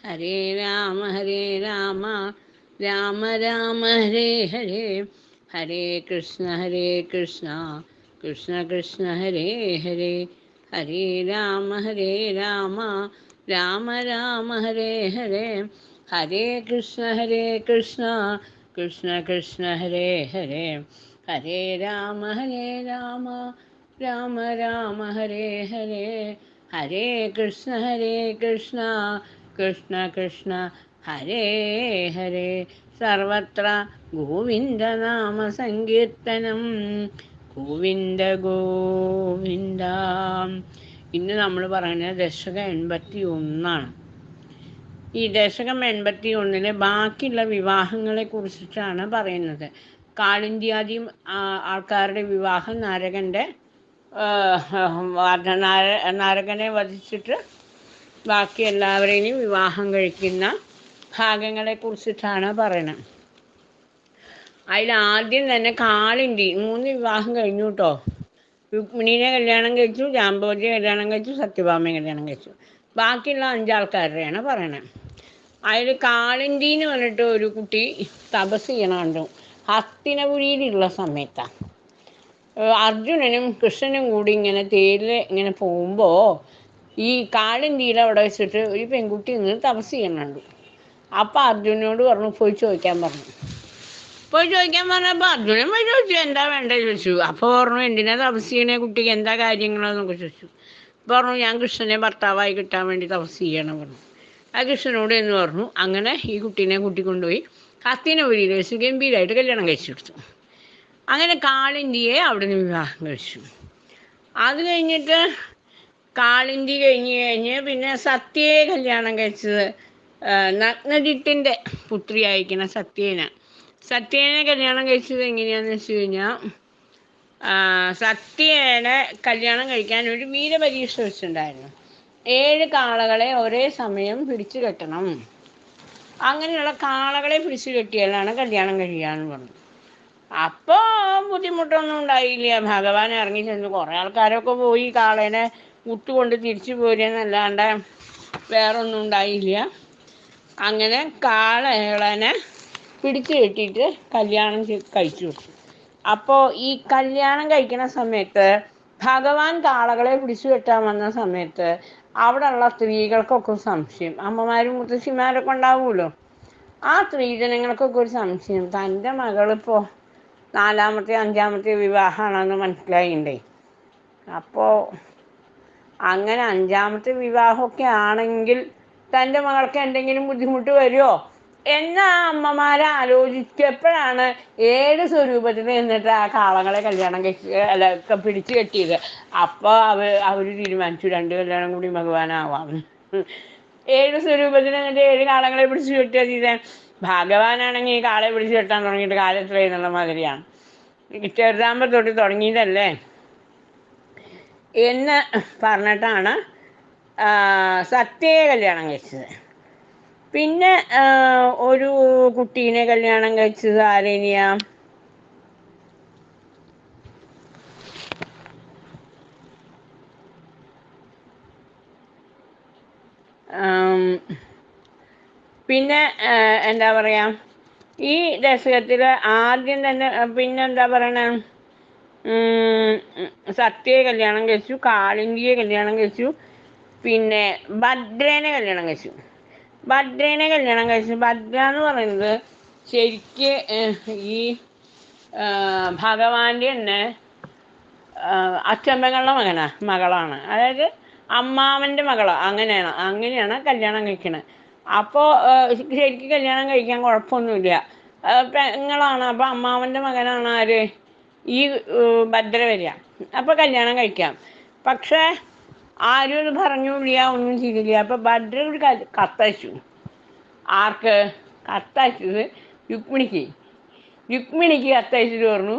ഹരേ രാമ രാമ രാമ ഹരേ ഹരേ, ഹരേ കൃഷ്ണ കൃഷ്ണ കൃഷ്ണ ഹരേ ഹരേ, ഹരേ രാമ രാമ രാമ ഹരേ ഹരേ, ഹരേ കൃഷ്ണ കൃഷ്ണ കൃഷ്ണ ഹരേ ഹരേ, ഹരേ രാമ രാമ രാമ ഹരേ ഹരേ, ഹരേ കൃഷ്ണ കൃഷ്ണ കൃഷ്ണ ഹരേ ഹരേ. സർവത്ര ഗോവിന്ദനാമ സങ്കീർത്തനം, ഗോവിന്ദ ഗോവിന്ദ. ഇന്ന് നമ്മൾ പറയുന്നത് ദശകം 81. ഈ ദശകം 81 ബാക്കിയുള്ള വിവാഹങ്ങളെ കുറിച്ചിട്ടാണ് പറയുന്നത്. കാളിന്ത്യാദി ആൾക്കാരുടെ വിവാഹം, നരകനെ വധിച്ചിട്ട് ബാക്കി എല്ലാവരെയും വിവാഹം കഴിക്കുന്ന ഭാഗങ്ങളെ കുറിച്ചിട്ടാണ് പറയുന്നത്. അതിലാദ്യം തന്നെ കാളിന്തി 3 വിവാഹം കഴിഞ്ഞു കേട്ടോ. രുക്മിണീനെ കല്യാണം കഴിച്ചു, ജാമ്പവതിയെ കല്യാണം കഴിച്ചു, സത്യഭാമയെ കല്യാണം കഴിച്ചു. ബാക്കിയുള്ള 5 ആൾക്കാരുടെയാണ് പറയണത്. അതിൽ കാളിന്തി എന്ന് പറഞ്ഞിട്ട് ഒരു കുട്ടി തപസ് ചെയ്യണുണ്ട്. ഹസ്തിനപുരിയിലുള്ള സമയത്താണ്. അർജുനനും കൃഷ്ണനും കൂടി ഇങ്ങനെ തേരിൽ ഇങ്ങനെ പോകുമ്പോൾ ഈ കാളിന്തിയുടെ അവിടെ വെച്ചിട്ട് ഒരു പെൺകുട്ടി നിന്ന് തപസ് ചെയ്യണുണ്ട്. അപ്പം അർജുനനോട് പറഞ്ഞു, പോയി ചോദിക്കാൻ പറഞ്ഞപ്പോൾ അർജുനൻ പോയി ചോദിച്ചു, എന്താ വേണ്ടത് ചോദിച്ചു. അപ്പോൾ പറഞ്ഞു, എന്തിനാ തപസ് ചെയ്യണേ കുട്ടിക്ക്, എന്താ കാര്യങ്ങളെന്നൊക്കെ ചോദിച്ചു. പറഞ്ഞു, ഞാൻ കൃഷ്ണനെ ഭർത്താവായി കിട്ടാൻ വേണ്ടി തപസ് ചെയ്യണം പറഞ്ഞു. ആ കൃഷ്ണനോട് എന്ന് പറഞ്ഞു. അങ്ങനെ ഈ കുട്ടീനെ കൂട്ടിക്കൊണ്ടുപോയി ഹസ്തിനപുരിയിൽ വെച്ച് ഗംഭീരമായിട്ട് കല്യാണം കഴിച്ചു കൊടുത്തു. അങ്ങനെ കാളിന്തിയെ അവിടെ നിന്ന് വിവാഹം കഴിച്ചു. അത് കഴിഞ്ഞിട്ട് കാളിന്തി കഴിഞ്ഞ് പിന്നെ സത്യയെ കല്യാണം കഴിച്ചത് നഗ്നജിത്തിൻ്റെ പുത്രിയായിരിക്കുന്ന സത്യേനെ കല്യാണം കഴിച്ചത് എങ്ങനെയാണെന്ന് വെച്ച് കഴിഞ്ഞാൽ, സത്യേനെ കല്യാണം കഴിക്കാൻ ഒരു വീരപരീക്ഷ വെച്ചിട്ടുണ്ടായിരുന്നു. 7 കാളകളെ ഒരേ സമയം പിടിച്ചു കെട്ടണം. അങ്ങനെയുള്ള കാളകളെ പിടിച്ചു കെട്ടിയാലാണ് കല്യാണം കഴിയാന്ന് പറഞ്ഞു. അപ്പോൾ ബുദ്ധിമുട്ടൊന്നും ഉണ്ടായില്ല. ഭഗവാൻ ഇറങ്ങി ചെന്നു. കുറേ ആൾക്കാരൊക്കെ പോയി കാളേനെ ഉട്ടുകൊണ്ട് തിരിച്ചു പോരുന്നല്ലാണ്ട് വേറൊന്നും ഉണ്ടായില്ല. അങ്ങനെ കാളകളെ പിടിച്ചു കെട്ടിയിട്ട് കല്യാണം കഴിച്ചു കൊടുത്തു. അപ്പോൾ ഈ കല്യാണം കഴിക്കുന്ന സമയത്ത് ഭഗവാൻ കാളകളെ പിടിച്ചു കെട്ടാൻ വന്ന സമയത്ത് അവിടെയുള്ള സ്ത്രീകൾക്കൊക്കെ സംശയം. അമ്മമാരും മുത്തശ്ശിമാരൊക്കെ ഉണ്ടാവുമല്ലോ. ആ സ്ത്രീജനങ്ങൾക്കൊക്കെ ഒരു സംശയം, തൻ്റെ മകളിപ്പോൾ 4-മത്തെ 5-മത്തെ വിവാഹമാണെന്ന് മനസ്സിലായിണ്ടേ. അപ്പോൾ അങ്ങനെ 5-മത്തെ വിവാഹമൊക്കെ ആണെങ്കിൽ തൻ്റെ മകൾക്ക് എന്തെങ്കിലും ബുദ്ധിമുട്ട് വരുമോ എന്ന് അമ്മമാരെ ആലോചിച്ചപ്പോഴാണ് 7 സ്വരൂപത്തിൽ നിന്നിട്ട് ആ കാളങ്ങളെ കല്യാണം പിടിച്ചു കെട്ടിയത്. അപ്പോൾ അവർ തീരുമാനിച്ചു 2 കല്യാണം കൂടി ഭഗവാനാവാം. 7 സ്വരൂപത്തിൽ നിന്നിട്ട് 7 കാളങ്ങളെ പിടിച്ചു കെട്ടിയത്. ഇത് ഭഗവാനാണെങ്കിൽ ഈ കാളെ പിടിച്ചു കെട്ടാൻ തുടങ്ങിയിട്ട് കാലത്രയെന്നുള്ള മാതിരിയാണ്. ചെറുതാകുമ്പോൾ തൊട്ട് തുടങ്ങിയതല്ലേ എന്ന് പറഞ്ഞിട്ടാണ് സത്യയെ കല്യാണം കഴിച്ചത്. പിന്നെ ഒരു കുട്ടീനെ കല്യാണം കഴിച്ചത് ആരെനിയാ? പിന്നെ എന്താ പറയുക, ഈ ദശകത്തിൽ ആദ്യം തന്നെ പിന്നെന്താ പറയണേ, സത്യയെ കല്യാണം കഴിച്ചു, കാളിന്തിയെ കല്യാണം കഴിച്ചു, പിന്നെ ഭദ്രേനെ കല്യാണം കഴിച്ചു. ഭദ്ര എന്ന് പറയുന്നത് ശരിക്ക് ഈ ഭഗവാന്റെ തന്നെ അച്ഛമ്മകളുടെ മകളാണ്. അതായത് അമ്മാവൻ്റെ മകളോ അങ്ങനെയാണ് കല്യാണം കഴിക്കണത്. അപ്പോൾ ശരിക്കും കല്യാണം കഴിക്കാൻ കുഴപ്പമൊന്നുമില്ല, പെങ്ങളാണ്. അപ്പോൾ അമ്മാവൻ്റെ മകനാണ് ആര്, ഈ ഭദ്ര വരിക. അപ്പോൾ കല്യാണം കഴിക്കാം. പക്ഷേ ആരും ഇത് പറഞ്ഞില്ല, ഒന്നും ചെയ്തില്ല. അപ്പോൾ ഭദ്ര ഒരു കത്തയച്ചു. ആർക്ക്? കത്തയച്ചത് രുക്മിണിക്ക് കത്തയച്ചിട്ട് പറഞ്ഞു,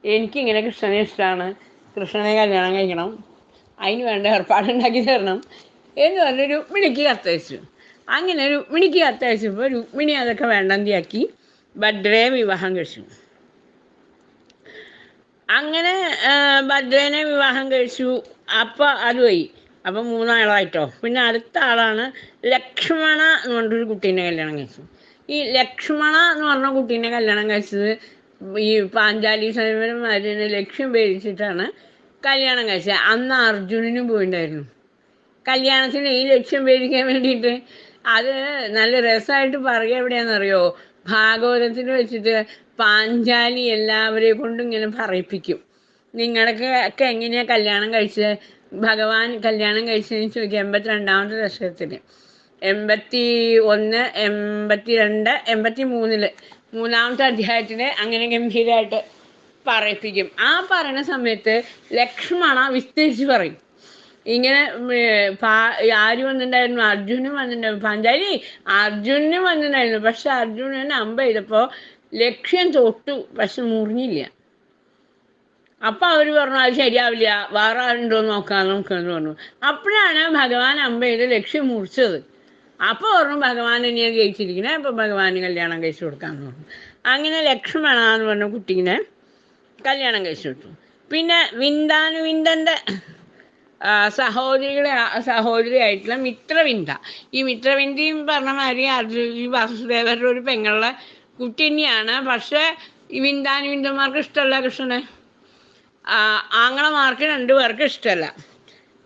എനിക്കിങ്ങനെ കൃഷ്ണനെ ഇഷ്ടമാണ്, കൃഷ്ണനെ കല്യാണം കഴിക്കണം, അതിന് വേണ്ട ഏർപ്പാടുണ്ടാക്കി തരണം എന്ന് പറഞ്ഞ് രുക്മിണിക്ക് കത്തയച്ചു. അങ്ങനെ രുക്മിണിക്ക് കത്തയച്ചപ്പോൾ രുക്മിണി അതൊക്കെ വേണ്ടെന്തിയാക്കി ഭദ്രയെ വിവാഹം കഴിച്ചു. അങ്ങനെ ഭദ്രനെ വിവാഹം കഴിച്ചു. അപ്പോൾ അതുപോയി. അപ്പം 3 ആളായിട്ടോ. പിന്നെ അടുത്ത ആളാണ് ലക്ഷ്മണ എന്ന് പറഞ്ഞിട്ടൊരു കുട്ടീനെ കല്യാണം കഴിച്ചു. ഈ ലക്ഷ്മണ എന്ന് പറഞ്ഞ കുട്ടീനെ കല്യാണം കഴിച്ചത് ഈ പാഞ്ചാലി സ്വയംവരന്മാരെ ലക്ഷ്യം ഭേദിച്ചിട്ടാണ് കല്യാണം കഴിച്ചത്. അന്ന് അർജുനനും പോയിണ്ടായിരുന്നു കല്യാണത്തിന് ഈ ലക്ഷ്യം ഭേദിക്കാൻ വേണ്ടിയിട്ട്. അത് നല്ല രസമായിട്ട് പറയുക എവിടെയാണെന്നറിയോ, ഭാഗവതത്തിൽ വെച്ചിട്ട് പാഞ്ചാലി എല്ലാവരെ കൊണ്ടും ഇങ്ങനെ പറയിപ്പിക്കും. നിങ്ങളൊക്കെ ഒക്കെ എങ്ങനെയാണ് കല്യാണം കഴിച്ചത്, ഭഗവാൻ കല്യാണം കഴിച്ചതെന്ന് ചോദിക്കുക. 82ാമത്തെ ദശകത്തിൽ 81, 82, 83 3ാമത്തെ അധ്യായത്തിൽ അങ്ങനെ ഗംഭീരമായിട്ട് പറയിപ്പിക്കും. ആ പറയുന്ന സമയത്ത് ലക്ഷ്മണ വിസ്തരിച്ച് പറയും. ഇങ്ങനെ ആര് വന്നിട്ടുണ്ടായിരുന്നു, അർജുനും വന്നിട്ടുണ്ടായിരുന്നു. പാഞ്ചാലി അർജുനും വന്നിട്ടുണ്ടായിരുന്നു. പക്ഷെ അർജുനൻ അമ്പ ചെയ്തപ്പോൾ ലക്ഷ്യം തൊട്ടു, പക്ഷെ മുറിഞ്ഞില്ല. അപ്പം അവർ പറഞ്ഞു അത് ശരിയാവില്ല, വേറെ ആരുണ്ടോയെന്ന് നോക്കാം നമുക്കെന്ന് പറഞ്ഞു. അപ്പോഴാണ് ഭഗവാൻ അമ്പ ചെയ്ത് ലക്ഷ്യം മുറിച്ചത്. അപ്പോൾ പറഞ്ഞു ഭഗവാൻ ഇനിയാണ് ജയിച്ചിരിക്കണേ, അപ്പോൾ ഭഗവാന് കല്യാണം കഴിച്ചു കൊടുക്കാമെന്ന് പറഞ്ഞു. അങ്ങനെ ലക്ഷ്മണ എന്ന് പറഞ്ഞ കുട്ടീനെ കല്യാണം കഴിച്ചു കൊടുത്തു. പിന്നെ വിന്ദാനുവിന്ദൻ്റെ സഹോദരിയായിട്ടുള്ള മിത്രവിന്ദ. ഈ മിത്രവിന്ദയും പറഞ്ഞ മാതിരി ഈ വാസുദേവരുടെ ഒരു പെങ്ങളുടെ കുട്ടി തന്നെയാണ്. പക്ഷേ ഈ വിന്ദാനുവിന്ദന്മാർക്ക് ഇഷ്ടമല്ല കൃഷ്ണനെ, ആങ്ങളമാർക്ക് 2 പേർക്ക് ഇഷ്ടമല്ല.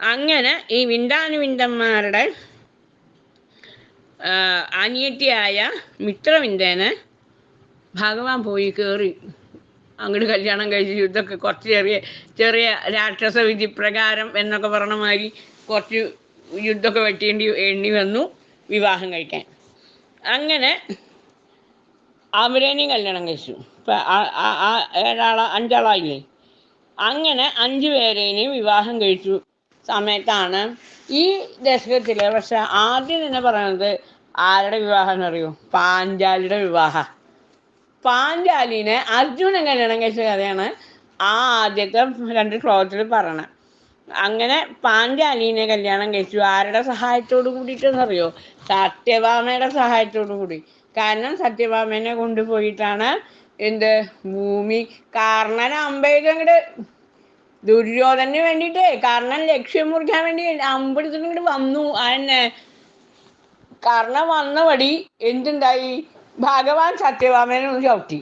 അങ്ങനെ ഈ വിന്ദാനുവിന്ദന്മാരുടെ അനിയത്തിയായ മിത്രവിന്ദനെ ഭഗവാൻ പോയി കയറി അങ്ങോട്ട് കല്യാണം കഴിച്ച് യുദ്ധമൊക്കെ കുറച്ച് ചെറിയ രാക്ഷസ വിധി പ്രകാരം എന്നൊക്കെ പറഞ്ഞ മാതിരി കുറച്ച് യുദ്ധമൊക്കെ എണ്ണി വന്നു വിവാഹം കഴിക്കാൻ. അങ്ങനെ അവരേനെയും കല്യാണം കഴിച്ചു. ഇപ്പം 5 ആളായില്ലേ. അങ്ങനെ 5 പേരേനെയും വിവാഹം കഴിച്ചു സമയത്താണ് ഈ ദശകത്തിൽ. പക്ഷെ ആദ്യം തന്നെ പറയുന്നത് ആരുടെ വിവാഹം എന്നറിയോ, പാഞ്ചാലിയുടെ വിവാഹം. പാഞ്ചാലിനെ അർജുനൻ കല്യാണം കഴിച്ച കഥയാണ് ആദ്യത്തെ 2 ശ്ലോകത്തിൽ പറയണത്. അങ്ങനെ പാഞ്ചാലിനെ കല്യാണം കഴിച്ചു. ആരുടെ സഹായത്തോട് കൂടിയിട്ടെന്നറിയോ, സത്യഭാമയുടെ സഹായത്തോടു കൂടി. കാരണം സത്യഭാമേനെ കൊണ്ടുപോയിട്ടാണ് എന്ത് ഭൂമി കർണൻ അമ്പെയ്ത് അങ്ങോട്ട് ദുര്യോധനന് വേണ്ടിയിട്ട്, കർണൻ ലക്ഷ്യം മുറിക്കാൻ വേണ്ടി അമ്പെടുത്തിട്ട് ഇങ്ങോട്ട് വന്നു. അതന്നെ കർണൻ വന്ന വഴി എന്തുണ്ടായി, ഭഗവാൻ സത്യഭാമേനെ ഒന്ന് ചവിട്ടി.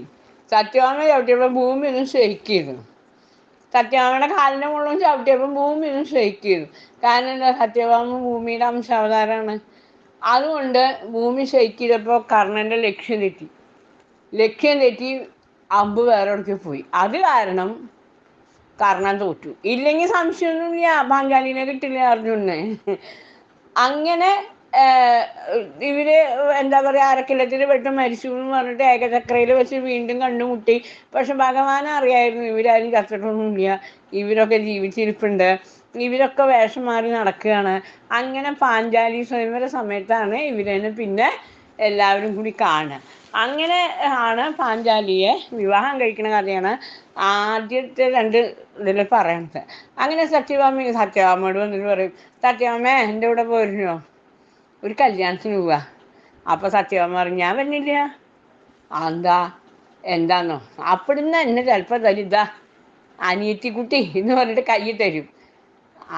സത്യഭാമ ചവിട്ടിയപ്പോൾ ഭൂമി ഒന്ന് ഷെയ്ക്ക് ചെയ്തു. സത്യഭാമയുടെ കാലിൻ്റെ മുകളിലും ചവിട്ടിയപ്പോൾ ഭൂമി ഒന്ന് ഷെയ്ക്ക് ചെയ്തു. കാരണം എന്താ, സത്യഭാമ ഭൂമിയുടെ അംശാവതാരമാണ്. അതുകൊണ്ട് ഭൂമി ഷെയ്ക്ക് ചെയ്തപ്പോൾ കർണൻ്റെ ലക്ഷ്യം തെറ്റി അമ്പ് വേറെ ഇടയ്ക്ക് പോയി. അത് കാരണം കർണൻ തോറ്റു. ഇല്ലെങ്കിൽ സംശയമൊന്നുമില്ല, പാഞ്ചാലിനെ കിട്ടില്ല അർജുനനെ. അങ്ങനെ ഇവര് എന്താ പറയുക, അരക്കില്ലത്തിൽ പെട്ട് മരിച്ചു എന്ന് പറഞ്ഞിട്ട് ഏകചക്രയിൽ വെച്ച് വീണ്ടും കണ്ടുമുട്ടി. പക്ഷെ ഭഗവാനെ അറിയായിരുന്നു ഇവരാരും ചത്തിട്ടൊന്നുമില്ല, ഇവരൊക്കെ ജീവിച്ചിരിപ്പുണ്ട്, ഇവരൊക്കെ വേഷം മാറി നടക്കുകയാണ്. അങ്ങനെ പാഞ്ചാലി സ്വയംവര സമയത്താണ് ഇവരെന്നെ പിന്നെ എല്ലാവരും കൂടി കാണുക. അങ്ങനെ ആണ് പാഞ്ചാലിയെ വിവാഹം കഴിക്കുന്ന കഥയാണ് ആദ്യത്തെ 2 ഇതിൽ പറയണത്. അങ്ങനെ സത്യഭാമയോട് വന്നിട്ട് പറയും, സത്യഭാമേ എൻ്റെ കൂടെ പോരുന്നോ, ഒരു കല്യാണത്തിന് പോവുക. അപ്പോൾ സത്യഭാമ പറയും ഞാൻ വരുന്നില്ല. എന്താന്നോ, അപ്പിടുന്ന് എന്നെ ചിലപ്പോൾ തരിതാ അനിയത്തിക്കുട്ടി എന്ന് പറഞ്ഞിട്ട് കൈ തരും,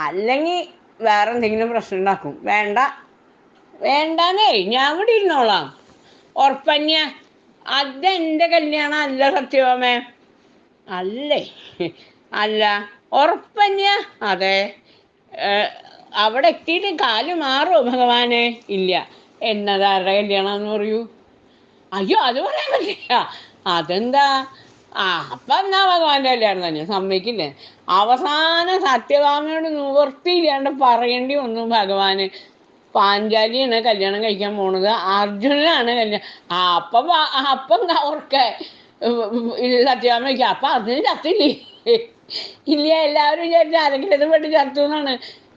അല്ലെങ്കിൽ വേറെ എന്തെങ്കിലും പ്രശ്നം ഉണ്ടാക്കും. വേണ്ടാന്നേ, ഞാൻ ഇവിടെ ഇരുന്നോളാം, ഉറപ്പന്യ. അതെൻ്റെ കല്യാണം അല്ല സത്യഭാമേ. അല്ലേ, അല്ല, ഉറപ്പന്യ. അതെ. അവിടെ എത്തിയിട്ട് കാല് മാറുമോ ഭഗവാനെ? ഇല്ല. എന്നതാരുടെ കല്യാണം എന്ന് പറയൂ. അയ്യോ അത് പറയാൻ പറ്റില്ല. അതെന്താ? അപ്പം എന്നാ ഭഗവാന്റെ കല്യാണം തന്നെ, സമ്മതിക്കില്ലേ. അവസാനം സത്യഭാമയോട് നിവർത്തിയില്ലാണ്ട് പറയേണ്ടി വന്നു ഭഗവാന്, പാഞ്ചാലിയാണ് കല്യാണം കഴിക്കാൻ പോണത്, അർജുനനാണ് കല്യാണം. അപ്പം ഓർക്കെ സത്യഭാമ വയ്ക്കുക. അപ്പം അർജുനൻ ചത്തില്ലേ? ഇല്ല. എല്ലാവരും വിചാരിച്ച ആരെങ്കിലും പെട്ട് ചത്തു എന്നാണ്.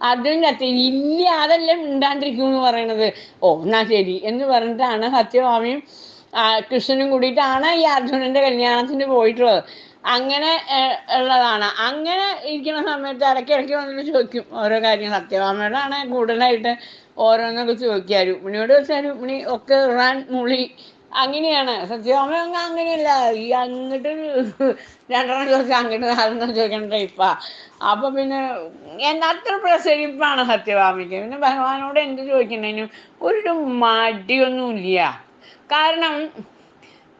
അർജുനൻ ചത്തി ഇല്ല, അതെല്ലാം മിണ്ടാണ്ടിരിക്കും എന്ന് പറയണത്. ഓ എന്നാ ശരി എന്ന് പറഞ്ഞിട്ടാണ് സത്യഭാമയും കൃഷ്ണനും കൂടിയിട്ടാണ് ഈ അർജുനൻ്റെ കല്യാണത്തിന് പോയിട്ടുള്ളത്. അങ്ങനെ ഉള്ളതാണ്. അങ്ങനെ ഇരിക്കുന്ന സമയത്ത് ഇടയ്ക്കിടയ്ക്ക് വന്നിട്ട് ചോദിക്കും ഓരോ കാര്യം. സത്യഭാമയോടാണ് കൂടുതലായിട്ട് ഓരോന്നൊക്കെ ചോദിക്കുക. രുക്മിണിയോട് വെച്ചാൽ രുക്മിണി ഒക്കെ ഇറാൻ മൂളി അങ്ങനെയാണ്. സത്യഭാമ അങ്ങനെയല്ല. ഈ എന്നിട്ട് രണ്ടെണ്ണം ചോദിച്ചാൽ അങ്ങോട്ട് നാലെണ്ണം ചോദിക്കണ്ട ടൈപ്പാ. അപ്പൊ പിന്നെ അത്ര പ്രസരിപ്പാണ് സത്യഭാമയ്ക്ക്. പിന്നെ ഭഗവാനോട് എന്ത് ചോദിക്കണേനും ഒരു മടിയൊന്നുമില്ല. കാരണം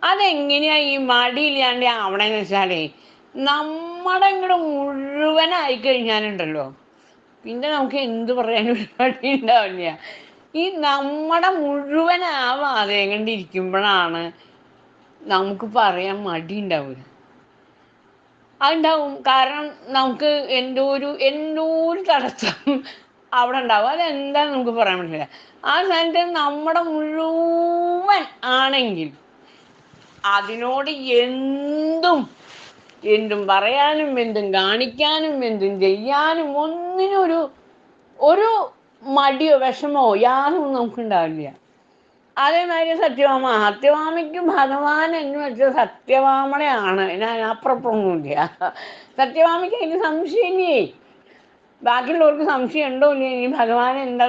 അതെങ്ങനെയാ ഈ മടിയില്ലാണ്ട് ആവണേന്ന് വെച്ചാലേ, നമ്മുടെ ഇങ്ങോട്ട് മുഴുവനായി കഴിഞ്ഞാലുണ്ടല്ലോ പിന്നെ നമുക്ക് എന്ത് പറയാനും ഒരു മടി ഉണ്ടാവില്ല. ഈ നമ്മുടെ മുഴുവനാവാതെ കണ്ടിരിക്കുമ്പോഴാണ് നമുക്ക് പറയാൻ മടി ഉണ്ടാവുക. അതുണ്ടാവും. കാരണം നമുക്ക് എന്തോ ഒരു തടസ്സം അവിടെ ഉണ്ടാവും. അതെന്താന്ന് നമുക്ക് പറയാൻ പറ്റില്ല. ആ സ്ഥാനത്ത് നമ്മുടെ മുഴുവൻ ആണെങ്കിൽ അതിനോട് എന്തും പറയാനും എന്തും കാണിക്കാനും എന്തും ചെയ്യാനും ഒന്നിനും ഒരു മടിയോ വിഷമോ യാതൊന്നും നമുക്കുണ്ടാവില്ല. അതേമാതിരി സത്യഭാമയ്ക്ക് ഭഗവാൻ എന്ന് വെച്ചാൽ സത്യഭാമളയാണ്. ഞാൻ അപ്പുറപ്പൊന്നുമില്ല. സത്യഭാമയ്ക്ക് അതിന് സംശയമേ. ബാക്കിയുള്ളവർക്ക് സംശയം ഉണ്ടോ ഇല്ല, ഇനി ഭഗവാൻ എന്ത്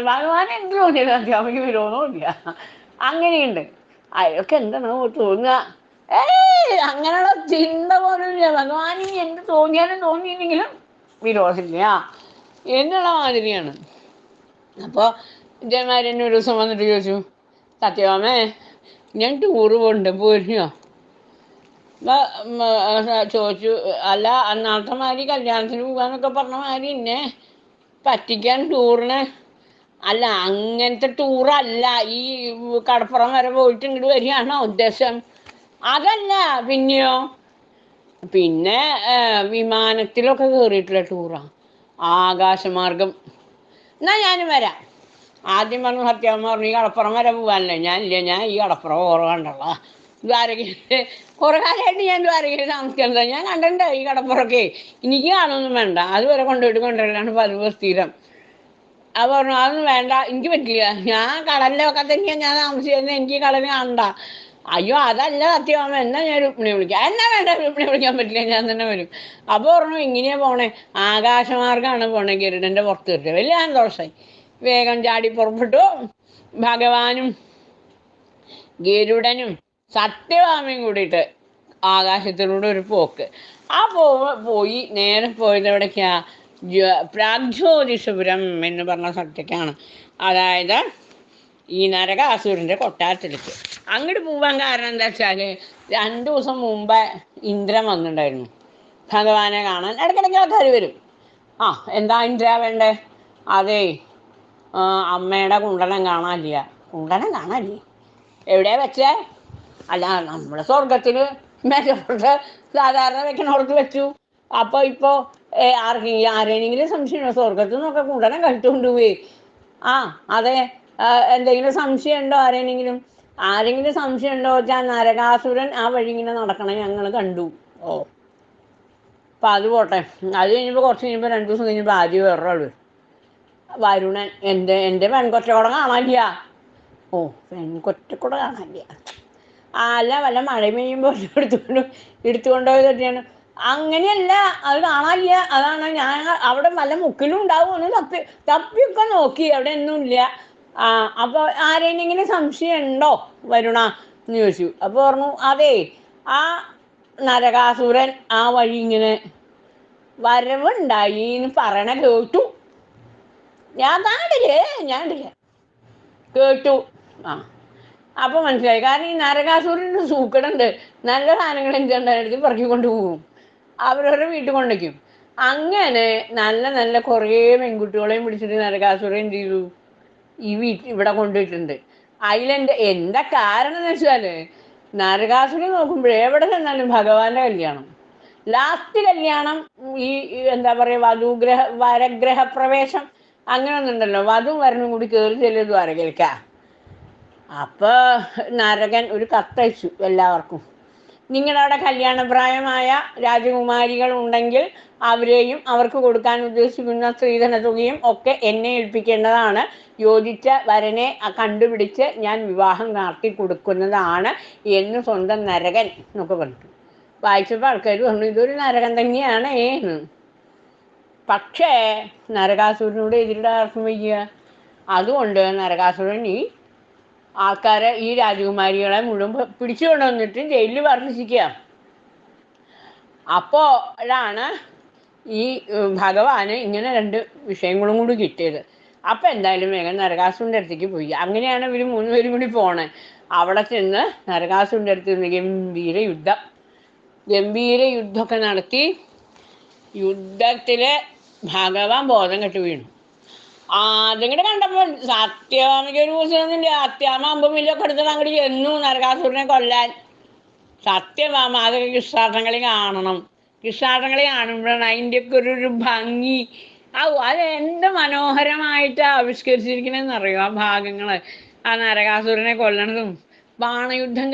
തോന്നിയത് സത്യഭാമയ്ക്ക് വിരോധമില്ല. അങ്ങനെയുണ്ട്. അയാൾക്ക് എന്താണ് തോന്നുക? അങ്ങനെയുള്ള ചിന്ത പോലും ഇല്ല. ഭഗവാൻ ഇനി എന്ത് തോന്നിയാലും തോന്നിയില്ലെങ്കിലും വിരോധമില്ല എന്നുള്ള മാതിരിയാണ്. അപ്പോൾ ഇതേമാതിരി തന്നെ ഒരു ദിവസം വന്നിട്ട് ചോദിച്ചു, സത്യഭാമേ ഞാൻ ടൂറ് പോകണ്ട്, പോരുന്നോ? ചോദിച്ചു. അല്ല, അന്നാളത്തെ മാതിരി കല്യാണത്തിന് പോകാന്നൊക്കെ പറഞ്ഞ മാതിരി എന്നെ പറ്റിക്കാൻ ടൂറിന് അല്ല, അങ്ങനത്തെ ടൂറല്ല. ഈ കടപ്പുറം വരെ പോയിട്ട് ഇങ്ങോട്ട് വരികയാണോ ഉദ്ദേശം? അതല്ല. പിന്നെയോ? പിന്നെ വിമാനത്തിലൊക്കെ കയറിയിട്ടുള്ള ടൂറാ, ആകാശമാർഗം. എന്നാ ഞാനും വരാം. ആദ്യം പറഞ്ഞു സത്യഭാമ പറഞ്ഞു, ഈ കടപ്പുറം വരെ പോകാനല്ലേ. ഞാനില്ല, ഞാൻ ഈ കടപ്പുറം ഓർമ്മ കണ്ടല്ലോ. ദ്വാരകയിൽ കുറെ കാലമായിട്ട് ഞാൻ ദ്വാരകയിൽ താമസിക്കുന്നത്. ഞാൻ കണ്ടിട്ടുണ്ട് ഈ കടപ്പുറമൊക്കെ. എനിക്ക് കാണുമൊന്നും വേണ്ട, അതുവരെ കൊണ്ടുവരലാണ് പതിവ് സ്ഥിരം. അത് പറഞ്ഞു അതൊന്നും വേണ്ട, എനിക്ക് പറ്റില്ല. ഞാൻ കടലിലൊക്കെ തന്നെയാണ് ഞാൻ താമസിച്ചിരുന്നത്, എനിക്ക് കടൽ കാണണ്ട. അയ്യോ അതല്ല സത്യഭാമ, എന്നാ ഞാൻ രുക്മിണി വിളിക്കാം. എന്നാ വേണ്ട, രുക്മിണി വിളിക്കാൻ പറ്റില്ല, ഞാൻ തന്നെ വരും. അപ്പോൾ പറഞ്ഞു ഇങ്ങനെയാ പോണേ, ആകാശമാർഗ്ഗമാണ് പോണേ, ഗരുഡൻ്റെ പുറത്ത് കയറിയത്. വലിയ സന്തോഷമായി. വേഗം ചാടി പുറപ്പെട്ടു. ഭഗവാനും ഗരുഡനും സത്യഭാമയും കൂടിയിട്ട് ആകാശത്തിലൂടെ ഒരു പോക്ക്. ആ പോയി നേരെ പോയത് എവിടേക്കാ? പ്രാഗ്ജ്യോതിഷപുരം എന്ന് പറഞ്ഞ സ്ഥലത്തേക്കാണ്. അതായത് ഈ നരകാസുരൻ്റെ കൊട്ടാരത്തിലേക്ക്. അങ്ങോട്ട് പോകാൻ കാരണം എന്താ വെച്ചാൽ 2 ദിവസം മുമ്പ് ഇന്ദ്രൻ വന്നിട്ടുണ്ടായിരുന്നു ഭഗവാനെ കാണാൻ. ഇടയ്ക്കിടയ്ക്ക് ആൾക്കാർ വരും. എന്താ ഇന്ദ്ര വേണ്ടേ? അതെ, അമ്മയുടെ കുണ്ടലം കാണാനില്ല. കുണ്ടലം കാണാനില്ലേ? എവിടെയാ വെച്ചേ? അല്ല, നമ്മുടെ സ്വർഗത്തിൽ മെച്ചപ്പെട്ട് സാധാരണ വെക്കണോടത്ത് വെച്ചു. അപ്പോൾ ഇപ്പോൾ ആരെങ്കിലും സംശയമുണ്ടോ? സ്വർഗത്തിൽ നിന്നൊക്കെ കുണ്ടലം കഴിച്ചുകൊണ്ട് പോയി. അതെ. എന്തെങ്കിലും സംശയം ഉണ്ടോ? ആരെങ്കിലും സംശയം ഉണ്ടോ വെച്ചാൽ നരകാസുരൻ ആ വഴി ഇങ്ങനെ നടക്കണം ഞങ്ങൾ കണ്ടു. അപ്പം അത് പോട്ടെ. അത് കഴിഞ്ഞപ്പോൾ കുറച്ച് കഴിഞ്ഞപ്പോൾ 2 ദിവസം കഴിഞ്ഞപ്പോൾ ആദ്യം വേറൊരാൾ, വരുണൻ. എൻ്റെ പെൺകൊറ്റക്കൂടെ കാണാനില്ല. പെൺകൊറ്റക്കൂടെ കാണാനില്ല. അല്ല, വല്ല മഴ പെയ്യുമ്പോൾ എടുത്തുകൊണ്ടുപോയത് തന്നെയാണ്. അങ്ങനെയല്ല, അത് കാണാനില്ല. അതാണ് ഞാൻ അവിടെ വല്ല മുക്കിലും ഉണ്ടാവുമെന്ന് തപ്പിയൊക്കെ നോക്കി, അവിടെ ഒന്നുമില്ല. അപ്പോൾ ആരെങ്കിലും സംശയം ഉണ്ടോ വരുണ എന്ന് ചോദിച്ചു. അപ്പോൾ പറഞ്ഞു അതെ, ആ നരകാസുരൻ ആ വഴി ഇങ്ങനെ വരവുണ്ടായി എന്ന് പറയണ കേട്ടു. ഞാൻ കണ്ടില്ല, കേട്ടു. അപ്പോൾ മനസ്സിലായി. കാരണം ഈ നരകാസുരന് സൂക്കടുണ്ട്. നല്ല സാധനങ്ങൾ എന്തുണ്ടായിട്ട് പറക്കിക്കൊണ്ട് പോകും, അവരവരുടെ വീട്ടിൽ കൊണ്ടുവയ്ക്കും. അങ്ങനെ നല്ല നല്ല കുറേ പെൺകുട്ടികളെയും പിടിച്ചിട്ട് നരകാസുരൻ എന്ത് ചെയ്തു, ഈ ഇവിടെ കൊണ്ടുപോയിട്ടുണ്ട്. എന്താ കാരണം എന്ന് വെച്ചാൽ നരകാസുരൻ നോക്കുമ്പോഴേ എവിടെ ചെന്നാലും ഭഗവാന്റെ കല്യാണം. ലാസ്റ്റ് കല്യാണം ഈ എന്താ പറയുക, വരഗ്രഹപ്രവേശം അങ്ങനെ ഒന്നുണ്ടല്ലോ, വധുവും വരനും കൂടി കയറി ചെല്ലും ദ്വാരകയിലേക്കാ. അപ്പോൾ നരകൻ ഒരു കത്തയച്ചു എല്ലാവർക്കും, നിങ്ങളവിടെ കല്യാണപ്രായമായ രാജകുമാരികൾ ഉണ്ടെങ്കിൽ അവരെയും അവർക്ക് കൊടുക്കാൻ ഉദ്ദേശിക്കുന്ന സ്ത്രീധന തുകയും ഒക്കെ എന്നെ ഏൽപ്പിക്കേണ്ടതാണ്. യോജിച്ച വരനെ കണ്ടുപിടിച്ച് ഞാൻ വിവാഹം നടത്തി കൊടുക്കുന്നതാണ് എന്ന് സ്വന്തം നരകൻ എന്നൊക്കെ പറഞ്ഞു. വായിച്ചപ്പോൾ ആൾക്കാർ പറഞ്ഞു ഇതൊരു നരകൻ തന്നെയാണ് എന്ന്. പക്ഷേ നരകാസുരനോട് എതിരിടാൻ ആർക്കും വയ്യ. അതുകൊണ്ട് നരകാസുരൻ ഈ ആൾക്കാരെ ഈ രാജകുമാരികളെ മുഴുവൻ പിടിച്ചു കൊണ്ടുവന്നിട്ട് ജയിലിൽ വർദ്ധിച്ചിരിക്കുക. അപ്പോഴാണ് ഈ ഭഗവാന് ഇങ്ങനെ 2 വിഷയങ്ങളും കൂടി കിട്ടിയത്. അപ്പം എന്തായാലും വേഗം നരകാസുരൻ്റെ അടുത്തേക്ക് പോയി. അങ്ങനെയാണ് ഇവർ 3 പേരും കൂടി പോണേ. അവിടെ ചെന്ന് നരകാസുരൻ്റെ അടുത്ത് നിന്ന് ഗംഭീര യുദ്ധമൊക്കെ നടത്തി. യുദ്ധത്തിൽ ഭഗവാൻ ബോധം കെട്ട് വീണു. അതിങ്ങോട്ട് കണ്ടപ്പോൾ സത്യഭാമയ്ക്ക് ഒരു കൂസലൊന്നുമില്ല. സത്യഭാമ അമ്പുമില്ലൊക്കെ എടുത്തിട്ട് അങ്ങോട്ട് ചെന്നു നരകാസുരനെ കൊല്ലാൻ. സത്യഭാമ അതൊക്കെ കൃഷ്ണാട്ടങ്ങളി കാണണം. കൃഷ്ണാട്ടങ്ങളി കാണുമ്പോഴാണ് അതിൻ്റെയൊക്കെ ഒരു ഭംഗി. അത് എന്ത് മനോഹരമായിട്ടാണ് ആവിഷ്കരിച്ചിരിക്കണമെന്നറിയോ ആ ഭാഗങ്ങൾ. ആ നരകാസുരനെ കൊല്ലണതും ബാണയുദ്ധം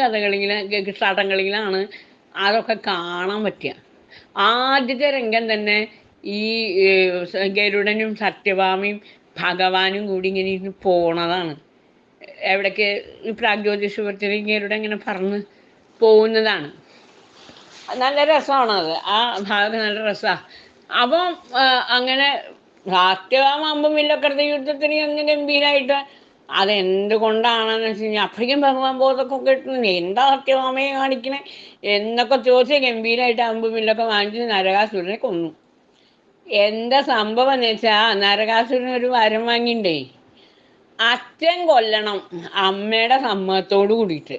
കൃഷ്ണാട്ടങ്ങളിലാണ് അതൊക്കെ കാണാൻ പറ്റുക. ആദ്യത്തെ രംഗം തന്നെ ഈ ഗരുഡനും സത്യഭാമയും ഭഗവാനും കൂടി ഇങ്ങനെ ഇരുന്ന് പോണതാണ്. എവിടേക്ക് ഈ പ്രാഗ്ജ്യോതിഷപുരത്തിൽ ഗരുഡൻ ഇങ്ങനെ പറന്ന് പോകുന്നതാണ്. നല്ല രസമാണത്. ആ ഭാഗം നല്ല രസമാണ്. അപ്പം അങ്ങനെ സത്യഭാമ അമ്പുമില്ലൊക്കെ എടുത്ത യുദ്ധത്തിന് ഒന്ന് ഗംഭീരമായിട്ട് അതെന്തുകൊണ്ടാണെന്ന് വെച്ച് കഴിഞ്ഞാൽ അപ്പോഴേക്കും ഭഗവാൻ ബോധമൊക്കെ കിട്ടുന്നു. എന്താ സത്യഭാമയെ കാണിക്കണേ എന്നൊക്കെ ചോദിച്ച് ഗംഭീരമായിട്ട് അമ്പുമില്ലൊക്കെ വാങ്ങിച്ച് നരകാസുരനെ കൊന്നു. എന്താ സംഭവം എന്ന് വെച്ചാൽ നരകാസുരൻ ഒരു വരം വാങ്ങിണ്ടേ, അച്ഛൻ കൊല്ലണം അമ്മയുടെ സമ്മതത്തോട് കൂടിയിട്ട്.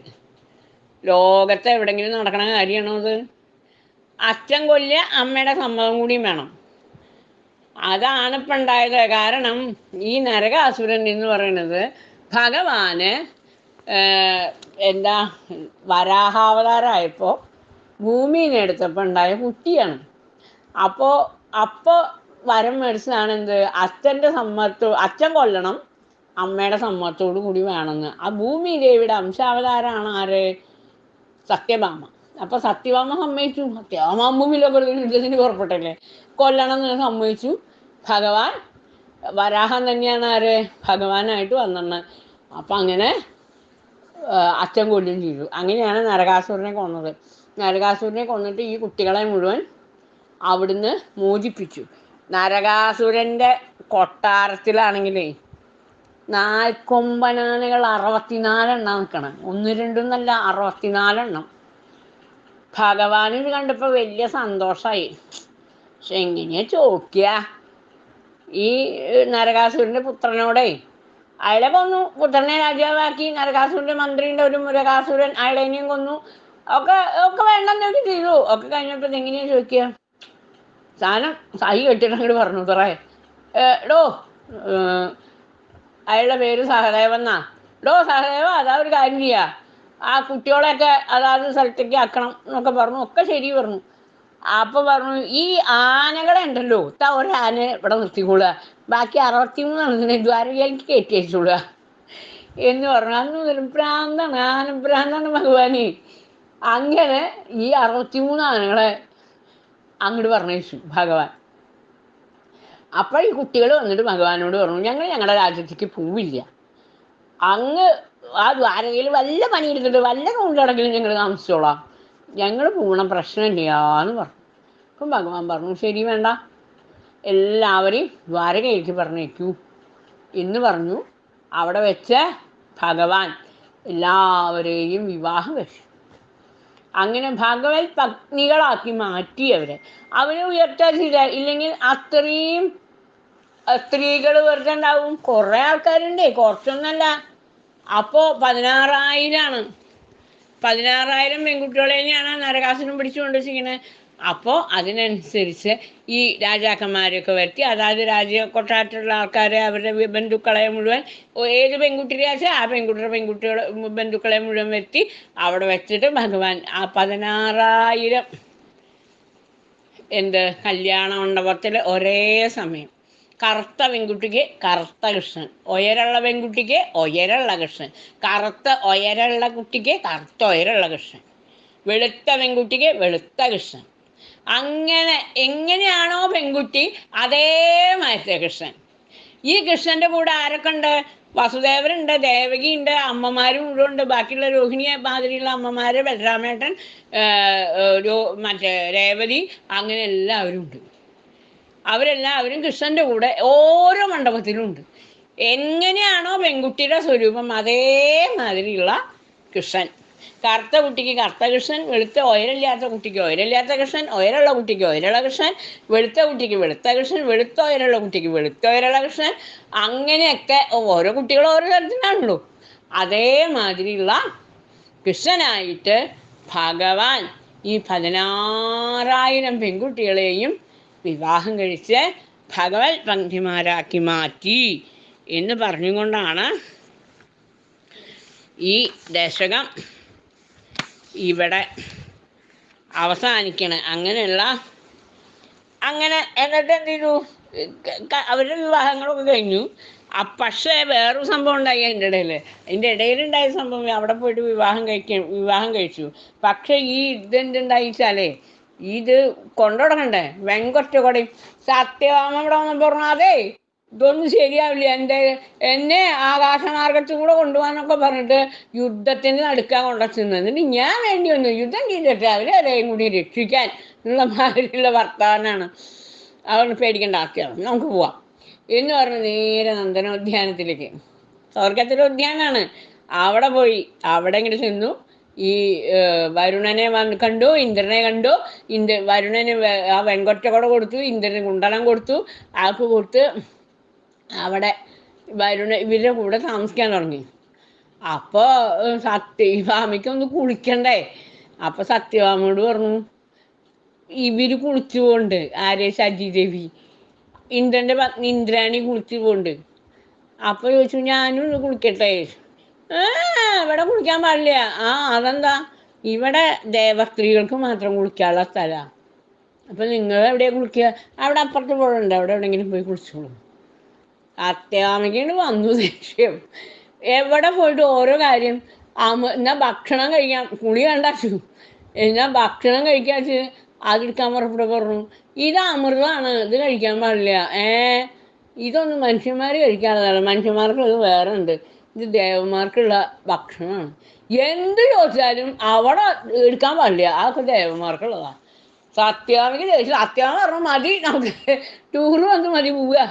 ലോകത്ത് എവിടെങ്കിലും നടക്കണ കാര്യമാണോ അത്? അച്ഛൻ കൊല്ലുക, അമ്മയുടെ സമ്മതം കൂടിയും വേണം. അതാണ് ഇപ്പം ഉണ്ടായത്. കാരണം ഈ നരകാസുരൻ എന്ന് പറയുന്നത് ഭഗവാന് എന്താ വരാഹാവതാരമായപ്പോൾ ഭൂമിനെ എടുത്തപ്പോൾ ഉണ്ടായ കുട്ടിയാണ്. അപ്പോൾ വരം മേടിച്ചതാണ് എന്ത്, അച്ഛൻ കൊല്ലണം അമ്മയുടെ സമ്മതത്തോടു കൂടി വേണമെന്ന്. ആ ഭൂമി ദേവിയുടെ അംശാവതാരമാണ് ആര്? സത്യഭാമ. അപ്പോൾ സത്യഭാമ സമ്മതിച്ചു. സത്യഭാമ അമ്പുമില്ലൊക്കെ യുദ്ധത്തിന് പുറപ്പെട്ടല്ലേ, കൊല്ലണം എന്ന് സമ്മതിച്ചു. ഭഗവാൻ വരാഹം തന്നെയാണ് ആര്? ഭഗവാനായിട്ട് വന്നെന്ന്. അപ്പം അങ്ങനെ അച്ഛൻ കൊല്ലും ചെയ്തു. അങ്ങനെയാണ് നരകാസുരനെ കൊന്നത്. നരകാസുരനെ കൊന്നിട്ട് ഈ കുട്ടികളെ മുഴുവൻ അവിടുന്ന് മോചിപ്പിച്ചു. നരകാസുരൻ്റെ കൊട്ടാരത്തിലാണെങ്കിലേ 4 കൊമ്പനാനകൾ 64 എണ്ണം നിൽക്കണം. 1 2 എന്നല്ല, 64 എണ്ണം. ഭഗവാൻ ഇത് കണ്ടപ്പോൾ വലിയ സന്തോഷമായി. പക്ഷെ എങ്ങനെയാ ചോദിക്കുക, ഈ നരകാസുരൻ്റെ പുത്രനോടെ അയാളെ കൊന്നു. പുത്രനെ രാജാവാക്കി. നരകാസുരൻ്റെ മന്ത്രിയുടെ ഒരു നരകാസുരൻ അയാളെയും കൊന്നു. ഒക്കെ വേണ്ടെന്നൊക്കെ ചെയ്തു. ഒക്കെ കഴിഞ്ഞപ്പോൾ എങ്ങനെയാ ചോദിക്കുക, സാധനം സൈ കെട്ടിട്ട് അങ്ങോട്ട് പറഞ്ഞു തറേ ഡോ, അയാളുടെ പേര് സഹദേവെന്നാ. ഡോ സഹദേവ, അതാ ഒരു കാര്യം ചെയ്യുക, ആ കുട്ടികളെയൊക്കെ അതാത് സ്ഥലത്തേക്ക് ആക്കണം എന്നൊക്കെ പറഞ്ഞു. ഒക്കെ ശരി പറഞ്ഞു. അപ്പോൾ പറഞ്ഞു, ഈ ആനകളെ ഉണ്ടല്ലോ ഒരു ആന ഇവിടെ നിർത്തിക്കൊള്ളുക, ബാക്കി 63 എണ്ണത്തിനെ ദ്വാരകയിലേക്ക് കയറ്റി അയച്ചോളുക എന്ന് പറഞ്ഞു. അന്ന് മുതൽ ഭ്രാന്താണ്, ആനഭ്രാന്താണ് ഭഗവാന്. അങ്ങനെ ഈ 63 ആനകളെ അങ്ങോട്ട് പറഞ്ഞയച്ചു ഭഗവാൻ. അപ്പോൾ ഈ കുട്ടികൾ വന്നിട്ട് ഭഗവാനോട് പറഞ്ഞു, ഞങ്ങൾ ഞങ്ങളുടെ രാജ്യത്തേക്ക് പോവില്ല, അങ്ങ് ആ ദ്വാരകയിൽ വല്ല പണിയെടുത്തിട്ട് വല്ല കൊണ്ടടങ്കിലും ഞങ്ങൾ താമസിച്ചോളാം, ഞങ്ങൾ പോകണം, പ്രശ്നമില്ലാന്ന് പറഞ്ഞു. അപ്പം ഭഗവാൻ പറഞ്ഞു, ശരി വേണ്ട, എല്ലാവരെയും ദ്വാരകയിലേക്ക് പറഞ്ഞേക്കൂ എന്ന് പറഞ്ഞു. അവിടെ വെച്ച് ഭഗവാൻ എല്ലാവരെയും വിവാഹം കഴിച്ചു. അങ്ങനെ ഭഗവത് പത്നികളാക്കി മാറ്റി അവരെ ഉയർത്തില്ല. ഇല്ലെങ്കിൽ അത്രയും സ്ത്രീകൾ വെറുതെ ഉണ്ടാവും. കുറേ ആൾക്കാരുണ്ടേ, കുറച്ചൊന്നല്ല. അപ്പോൾ 16,000 പെൺകുട്ടികളെ തന്നെയാണ് നരകാസുരൻ പിടിച്ചുകൊണ്ട് വെച്ചിരിക്കുന്നത്. അപ്പോൾ അതിനനുസരിച്ച് ഈ രാജാക്കന്മാരെയൊക്കെ വരുത്തി, അതായത് കൊട്ടാരത്തിലുള്ള ആൾക്കാരെ, അവരുടെ ബന്ധുക്കളെ മുഴുവൻ, ഏത് പെൺകുട്ടിയുടെ വെച്ചാൽ ആ ബന്ധുക്കളെ മുഴുവൻ വരുത്തി അവിടെ വെച്ചിട്ട് ഭഗവാൻ ആ 16,000 കല്യാണ മണ്ഡപത്തിൽ ഒരേ സമയം കറുത്ത പെൺകുട്ടിക്ക് കറുത്ത കൃഷ്ണൻ, ഉയരമുള്ള പെൺകുട്ടിക്ക് ഉയരമുള്ള കൃഷ്ണൻ, കറുത്ത ഉയരമുള്ള കുട്ടിക്ക് കറുത്ത ഉയരമുള്ള കൃഷ്ണൻ, വെളുത്ത പെൺകുട്ടിക്ക് വെളുത്ത കൃഷ്ണൻ. അങ്ങനെ എങ്ങനെയാണോ പെൺകുട്ടി അതേമാതിരത്തെ കൃഷ്ണൻ. ഈ കൃഷ്ണൻ്റെ കൂടെ ആരൊക്കെ ഉണ്ട്? വസുദേവരുണ്ട്, ദേവകിയുണ്ട്, അമ്മമാരും മുഴുവൻ ഉണ്ട്. ബാക്കിയുള്ള രോഹിണിയെ മാതിരിയുള്ള അമ്മമാർ, ബലരാമേട്ടൻ, രേവതി, അങ്ങനെ എല്ലാവരും ഉണ്ട്. അവരെല്ലാവരും കൃഷ്ണൻ്റെ കൂടെ ഓരോ മണ്ഡപത്തിലും ഉണ്ട്. എങ്ങനെയാണോ പെൺകുട്ടിയുടെ സ്വരൂപം അതേമാതിരിയുള്ള കൃഷ്ണൻ. കറുത്ത കുട്ടിക്ക് കറുത്ത കൃഷ്ണൻ, വെളുത്ത ഉയരമില്ലാത്ത കുട്ടിക്ക് ഉയരമില്ലാത്ത കൃഷ്ണൻ, ഉയരമുള്ള കുട്ടിക്ക് ഉയരമുള്ള കൃഷ്ണൻ, വെളുത്ത കുട്ടിക്ക് വെളുത്ത കൃഷ്ണൻ, വെളുത്ത ഉയരമുള്ള കുട്ടിക്ക് വെളുത്ത ഉയരമുള്ള കൃഷ്ണൻ. അങ്ങനെയൊക്കെ ഓരോ കുട്ടികളും ഓരോ തരത്തിലാണല്ലോ. അതേമാതിരിയുള്ള കൃഷ്ണനായിട്ട് ഭഗവാൻ ഈ 16,000 പെൺകുട്ടികളെയും വിവാഹം കഴിച്ച് ഭഗവത് പങ്ക്തിമാരാക്കി മാറ്റി എന്ന് പറഞ്ഞുകൊണ്ടാണ് ഈ ദശകം ഇവിടെ അവസാനിക്കണേ. അങ്ങനെ എന്നിട്ട് എന്ത് ചെയ്തു? അവരുടെ വിവാഹങ്ങളൊക്കെ കഴിഞ്ഞു. പക്ഷേ വേറൊരു സംഭവം ഉണ്ടായി അതിൻ്റെ ഇടയിലുണ്ടായ സംഭവം. അവിടെ പോയിട്ട് വിവാഹം കഴിച്ചു. പക്ഷെ ഈ ഇതെന്തുണ്ടായിച്ചാലേ ഇത് കൊണ്ടുടങ്ങണ്ടേ വെങ്കൊറ്റകൊടയും. സത്യഭാമ ഇവിടെ വന്നപ്പോൾ പറഞ്ഞു, അതെ ഇതൊന്നും ശരിയാവില്ല, എന്നെ ആകാശമാർഗത്തിൽ കൂടെ കൊണ്ടുപോകാനൊക്കെ പറഞ്ഞിട്ട് യുദ്ധത്തിന് നടുക്കാൻ കൊണ്ടുവച്ചെന്ന്. എന്നിട്ട് ഞാൻ വേണ്ടി വന്നു യുദ്ധം ചെയ്തിട്ട് അവരെയും കൂടി രക്ഷിക്കാൻ എന്നുള്ള മാതിരിയുള്ള വർത്തമാനാണ്. അതുകൊണ്ട് പേടിക്കേണ്ട ആക്കിയാണ്, നമുക്ക് പോവാം എന്ന് പറഞ്ഞ് നേരെ നന്ദനോദ്യാനത്തിലേക്ക്. സ്വർഗത്തിലെ ഉദ്യാനമാണ്. അവിടെ പോയി. അവിടെ ഇങ്ങനെ ചെന്നു. ഈ വരുണനെ കണ്ടു, ഇന്ദ്രനെ കണ്ടു. വരുണന് ആ വെങ്കൊറ്റക്കുട കൊടുത്തു, ഇന്ദ്രന് കുണ്ടലം കൊടുത്തു. ആൾക്ക് കൊടുത്ത് അവിടെ ഇവരുടെ കൂടെ താമസിക്കാൻ തുടങ്ങി. അപ്പോൾ സത്യഭാമയ്ക്കൊന്ന് കുളിക്കണ്ടേ? അപ്പോൾ സത്യഭാമയോട് പറഞ്ഞു, ഇവര് കുളിച്ചു പോണ്ട്. ആരെ? ശചീദേവി, ഇന്ദ്രൻ്റെ പത്നി ഇന്ദ്രാണി കുളിച്ചു പോണ്ട്. അപ്പോൾ ചോദിച്ചു, ഞാനും ഒന്ന് കുളിക്കട്ടെ? ഇവിടെ കുളിക്കാൻ പാടില്ല. അതെന്താ? ഇവിടെ ദേവസ്ത്രീകൾക്ക് മാത്രം കുളിക്കാനുള്ള സ്ഥലമാണ്. അപ്പം നിങ്ങൾ എവിടെയാണ് കുളിക്കുക? അവിടെ അപ്പുറത്ത് പോകണ്ട, അവിടെ എവിടെയെങ്കിലും പോയി കുളിച്ചോളൂ. സത്യഭാമയ്ക്കാണ് വന്നു ദേഷ്യം. എവിടെ പോയിട്ട് ഓരോ കാര്യം. എന്നാ ഭക്ഷണം കഴിക്കാം, കുളി കണ്ടാച്ചു. എന്നാ ഭക്ഷണം കഴിക്കാച്ച് അതെടുക്കാൻ പറഞ്ഞു. ഇത് അമൃതമാണ്, ഇത് കഴിക്കാൻ പാടില്ല. ഇതൊന്നും മനുഷ്യന്മാർ കഴിക്കാനുള്ളതാണ്, മനുഷ്യന്മാർക്കുള്ളത് വേറെ ഉണ്ട്, ഇത് ദേവന്മാർക്കുള്ള ഭക്ഷണമാണ്. എന്ത് ചോദിച്ചാലും അവിടെ എടുക്കാൻ പാടില്ല, അതൊക്കെ ദേവന്മാർക്കുള്ളതാണ്. സത്യഭാമയ്ക്ക് ചോദിച്ചു. സത്യഭാമ പറഞ്ഞു, മതി, നമുക്ക് ടൂറ് വന്ന് മതി, പോവുക.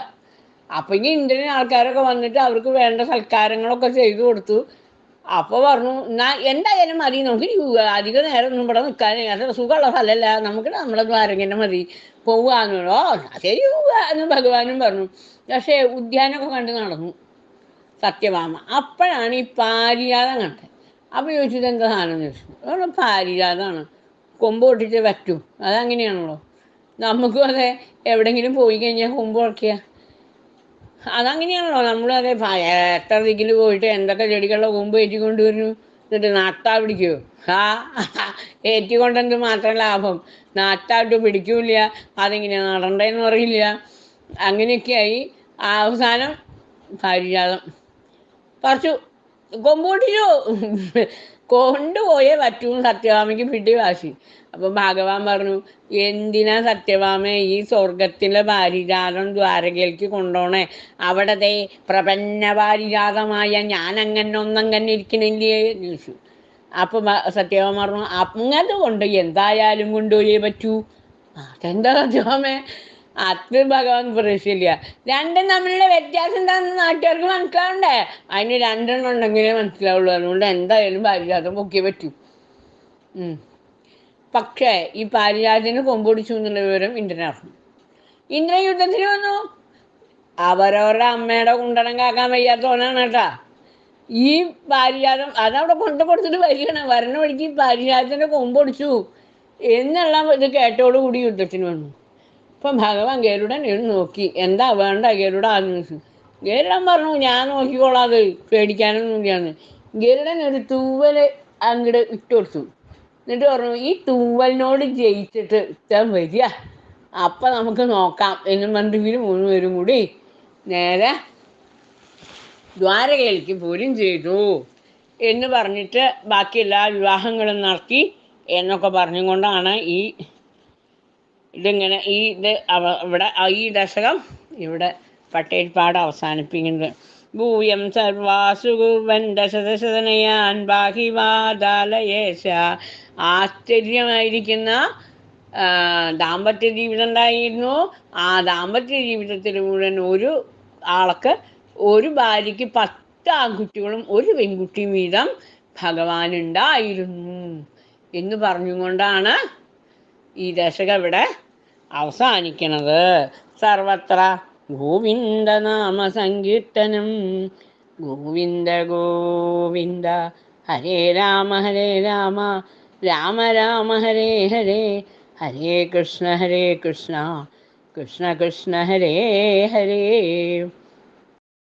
അപ്പം ഇനി ഇന്ദ്രൻ ആൾക്കാരൊക്കെ വന്നിട്ട് അവർക്ക് വേണ്ട സൽക്കാരങ്ങളൊക്കെ ചെയ്തു കൊടുത്തു. അപ്പോൾ പറഞ്ഞു, എന്തായാലും മതി, നമുക്ക് പോവുക, അധിക നേരം ഒന്നും ഇവിടെ നിൽക്കാനേ, അത് സുഖമുള്ള സ്ഥലമല്ല, നമുക്ക് നമ്മളെ ദ്വാരകന്നെ മതി, പോവുകയെന്നോ. ശരി, പോവുക എന്ന് ഭഗവാനും പറഞ്ഞു. പക്ഷേ ഉദ്യാനമൊക്കെ കണ്ട് നടന്നു സത്യഭാമ. അപ്പോഴാണ് ഈ പാരിജാതം കണ്ടത്. അപ്പോൾ ചോദിച്ചത് എന്താ സാധനം എന്ന് ചോദിച്ചു. പാരിജാതമാണ്, കൊമ്പ് പൊട്ടിച്ച് പറ്റും. അതങ്ങനെയാണല്ലോ, നമുക്കും അതെ, എവിടെയെങ്കിലും പോയി കഴിഞ്ഞാൽ കൊമ്പ് ഉടക്കുക, അതങ്ങനെയാണല്ലോ. നമ്മളതെ എത്ര ദിക്കിൽ പോയിട്ട് എന്തൊക്കെ ചെടികളുടെ കൊമ്പ് ഏറ്റിക്കൊണ്ടുവരുന്നു, എന്നിട്ട് നട്ടാ പിടിക്കുമോ? ഏറ്റിക്കൊണ്ടെന്ത് മാത്രം ലാഭം? നട്ടാട്ട് പിടിക്കൂല, അതെങ്ങനെയാണ് നടണ്ടേന്ന് അറിയില്ല. അങ്ങനെയൊക്കെയായി. അവസാനം പാരിജാതം പറിച്ചു, കൊമ്പ് പൊട്ടിച്ചു, കൊണ്ടുപോയേ പറ്റൂന്ന് സത്യഭാമയ്ക്ക് പിടി വാശി. അപ്പം ഭഗവാൻ പറഞ്ഞു, എന്തിനാ സത്യഭാമേ ഈ സ്വർഗത്തിലെ പാരിജാതം ദ്വാരകയിലേക്ക് കൊണ്ടുപോണേ? അവിടെ പ്രപന്ന പാരിജാതമായ ഞാൻ ഒന്നങ്ങനെ ഇരിക്കണില്ലേ എന്ന് ചോദിച്ചു. അപ്പം സത്യഭാമ പറഞ്ഞു, അങ്ങത് കൊണ്ട് എന്തായാലും കൊണ്ടുപോയേ പറ്റൂ. അതെന്താ സത്യഭാമേ? അത് ഭഗവാൻ പ്രതീക്ഷയില്ല. രണ്ടും തമ്മിലുള്ള വ്യത്യാസം എന്താണെന്ന് നാട്ടുകാർക്ക് മനസ്സിലാവണ്ടേ? അതിന് രണ്ടെണ്ണം ഉണ്ടെങ്കിലേ മനസ്സിലാവുള്ളൂ. അതുകൊണ്ട് എന്തായാലും പാരിജാതം പൊക്കിയേ പറ്റൂ. പക്ഷേ ഈ പാരിജാതത്തിന് കൊമ്പൊടിച്ചു എന്നുള്ള വിവരം ഇന്ദ്രനറിഞ്ഞു. ഇന്ദ്രൻ യുദ്ധത്തിന് വന്നു. അവരവരുടെ അമ്മയുടെ കുണ്ടണം കാക്കാൻ വയ്യാത്തവനാണ് കേട്ടാ ഈ പാരിജാതം. അതവിടെ കൊണ്ടു കൊടുത്തിട്ട് വരികയാണ്. വരണ വഴിക്ക് പാരിജാതത്തിൻ്റെ കൊമ്പൊടിച്ചു എന്നുള്ള ഇത് കേട്ടോടുകൂടി യുദ്ധത്തിന് വന്നു. ഇപ്പം ഭഗവാൻ ഗരുഡൻ നോക്കി, എന്താ വേണ്ട ഗരുഡാന്ന് ചോദിച്ചു. ഗരുഡൻ പറഞ്ഞു, ഞാൻ നോക്കിക്കോളാത്, പേടിക്കാനൊന്നുമില്ലാന്ന്. ഗരുഡൻ ഒരു തൂവൽ അങ്ങോട്ട് ഇട്ട് കൊടുത്തു. എന്നിട്ട് പറഞ്ഞു, ഈ തൂവലിനോട് ജയിച്ചിട്ട് ഇത്താൻ വരിക, അപ്പം നമുക്ക് നോക്കാം എന്നും പറഞ്ഞിട്ട് ഇവർ 3 പേരും കൂടി നേരെ ദ്വാരകയിലേക്ക് പോരും ചെയ്തു എന്ന് പറഞ്ഞിട്ട് ബാക്കി എല്ലാ വിവാഹങ്ങളും നടത്തി എന്നൊക്കെ പറഞ്ഞുകൊണ്ടാണ് ഇതിങ്ങനെ ഇവിടെ ഈ ദശകം ഇവിടെ പട്ടേൽപ്പാട് അവസാനിപ്പിക്കുന്നത്. ഭൂയം സർവാസു കുർവൻ ദശദശതനയാൻ ബാഹിവാദാലയേശ. ആശ്ചര്യമായിരിക്കുന്ന ദാമ്പത്യ ജീവിതം ഉണ്ടായിരുന്നു. ആ ദാമ്പത്യ ജീവിതത്തിൽ മുഴുവൻ ഒരു ആൾക്ക് ഒരു ഭാര്യയ്ക്ക് 10 ആൺകുട്ടികളും ഒരു പെൺകുട്ടിയും വീതം ഭഗവാനുണ്ടായിരുന്നു എന്ന് പറഞ്ഞുകൊണ്ടാണ് ഈ ദശകം ഇവിടെ അവസാനിക്കണത്. സർവത്ര ഗോവിന്ദനാമ സങ്കീർത്തനം. ഗോവിന്ദ ഗോവിന്ദ ഹരേ രാമ രാമ രാമ ഹരേ ഹരേ, ഹരേ കൃഷ്ണ കൃഷ്ണ കൃഷ്ണ ഹരേ ഹരേ.